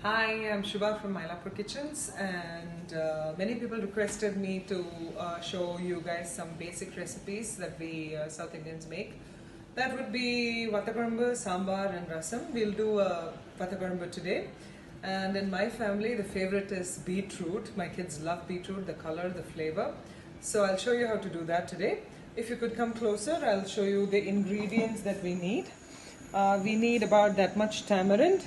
Hi, I'm Shubha from Mylapore Kitchens, and many people requested me to show you guys some basic recipes that we South Indians make. That would be Vathakuzhambu, Sambar and Rasam. We'll do Vathakuzhambu today. And in my family, the favorite is beetroot. My kids love beetroot, the color, the flavor. So I'll show you how to do that today. If you could come closer, I'll show you the ingredients that we need. We need about that much tamarind,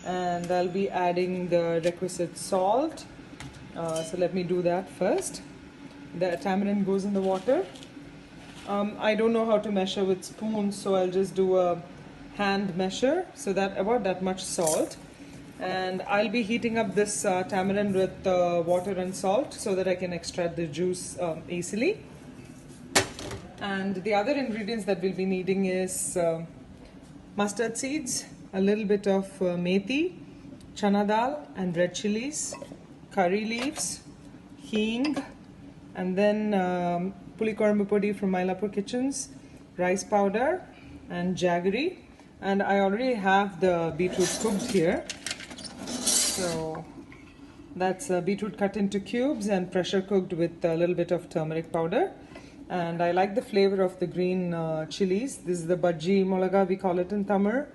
and I'll be adding the requisite salt. So let me do that first. The tamarind goes in the water. I don't know how to measure with spoons, so I'll just do a hand measure. So that about that much salt. And I'll be heating up this tamarind with water and salt so that I can extract the juice easily. And the other ingredients that we'll be needing is mustard seeds, a little bit of methi, chana dal and red chilies, curry leaves, hing, and then puli korambu podi from Mylapore Kitchens, rice powder and jaggery. And I already have the beetroot cooked here. So that's beetroot cut into cubes and pressure cooked with a little bit of turmeric powder. And I like the flavor of the green chilies. This is the bhaji molaga, we call it in Tamil.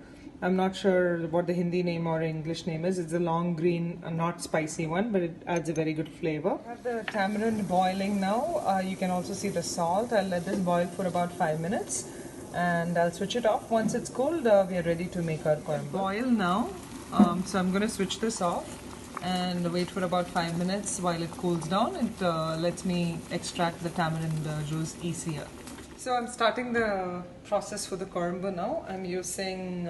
I'm not sure what the Hindi name or English name is. It's a long green, not spicy one, but it adds a very good flavor. I have the tamarind boiling now. You can also see the salt. I'll let this boil for about 5 minutes and I'll switch it off. Once it's cold, we are ready to make our korambu. Boil now. So I'm going to switch this off and wait for about 5 minutes while it cools down. It lets me extract the tamarind juice easier. So I'm starting the process for the korambu now. I'm using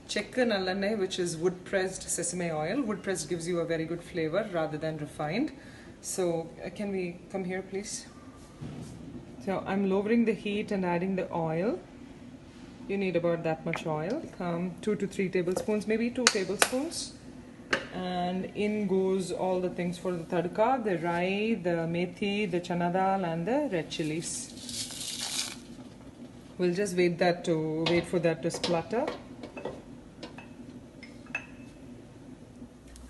chekka nallanai, which is wood pressed sesame oil. Wood pressed gives you a very good flavor rather than refined. So can we come here please? So I'm lowering the heat and adding the oil. You need about that much oil, 2 to 3 tablespoons, maybe 2 tablespoons. And in goes all the things for the tadka, the rai, the methi, the chana dal and the red chilies. We'll just wait for that to splutter.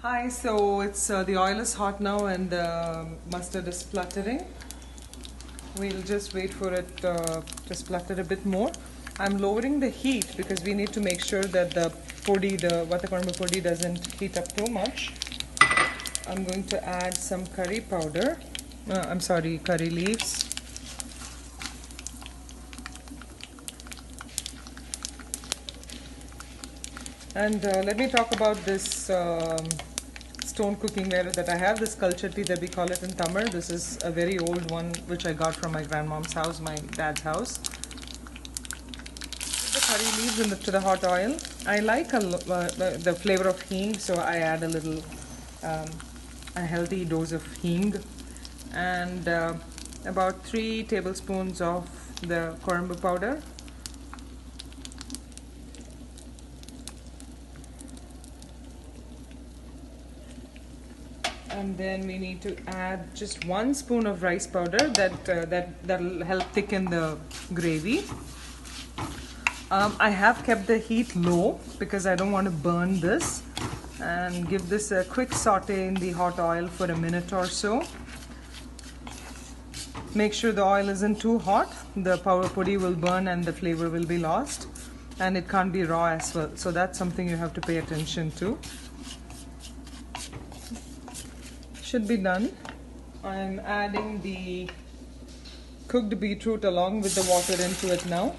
Hi, so it's the oil is hot now and the mustard is spluttering. We'll just wait for it to splutter a bit more. I'm lowering the heat because we need to make sure that the Vathakuzhambu podi doesn't heat up too much. I'm going to add some curry powder. Curry leaves. And let me talk about this stone cooking ware that I have, this kalchatti that we call it in Tamil. This is a very old one which I got from my grandmom's house, my dad's house. The curry leaves to the hot oil. I like the flavor of hing, so I add a little, a healthy dose of hing, and about 3 tablespoons of the korambu powder. And then we need to add just 1 spoon of rice powder that'll help thicken the gravy. I have kept the heat low because I don't want to burn this, and give this a quick saute in the hot oil for a minute or so. Make sure the oil isn't too hot. The power podi will burn and the flavor will be lost, and it can't be raw as well. So that's something you have to pay attention to. Should be done. I'm adding the cooked beetroot along with the water into it now.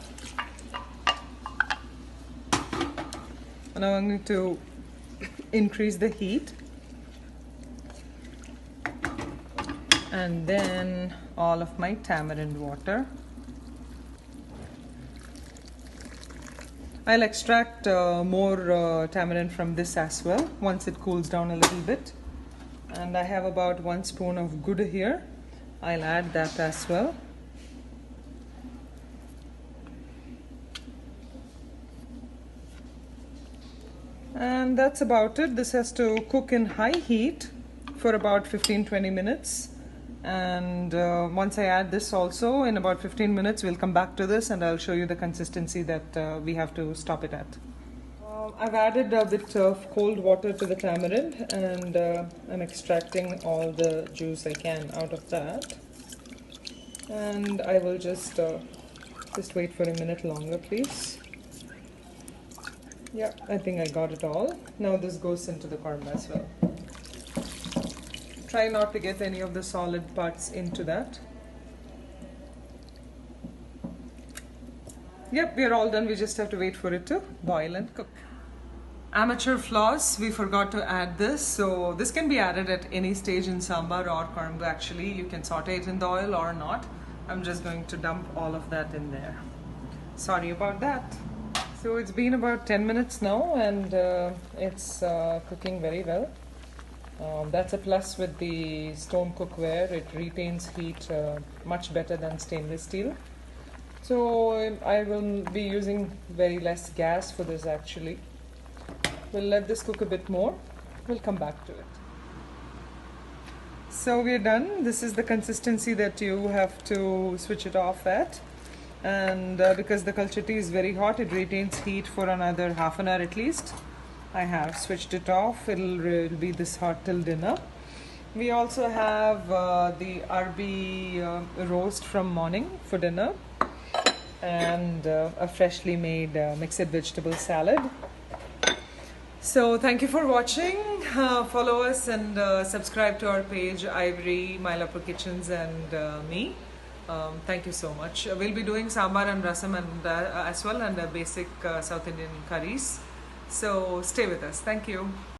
And I'm going to increase the heat. And then all of my tamarind water. I'll extract more tamarind from this as well once it cools down a little bit. And I have about 1 spoon of gur here. I'll add that as well. And that's about it. This has to cook in high heat for about 15-20 minutes. And once I add this also, in about 15 minutes, we'll come back to this and I'll show you the consistency that we have to stop it at. I've added a bit of cold water to the tamarind, and I'm extracting all the juice I can out of that. And I will just wait for a minute longer, please. Yeah, I think I got it all. Now this goes into the korma as well. Try not to get any of the solid parts into that. Yep, we are all done. We just have to wait for it to boil and cook. Amateur flaws, we forgot to add this. So this can be added at any stage in sambar or kuzhambu actually. You can saute it in the oil or not. I'm just going to dump all of that in there. Sorry about that. So it's been about 10 minutes now, and it's cooking very well. That's a plus with the stone cookware. It retains heat much better than stainless steel. So I will be using very less gas for this actually. We'll let this cook a bit more. We'll come back to it. So we're done. This is the consistency that you have to switch it off at. And because the culture tea is very hot, it retains heat for another half an hour at least. I have switched it off. It'll be this hot till dinner. We also have the arbi roast from morning for dinner, and a freshly made mixed vegetable salad. So thank you for watching. Follow us and subscribe to our page, Ivory, Mylapore Kitchens, and me. Thank you so much. We'll be doing sambar and rasam and as well, and basic South Indian curries. So stay with us. Thank you.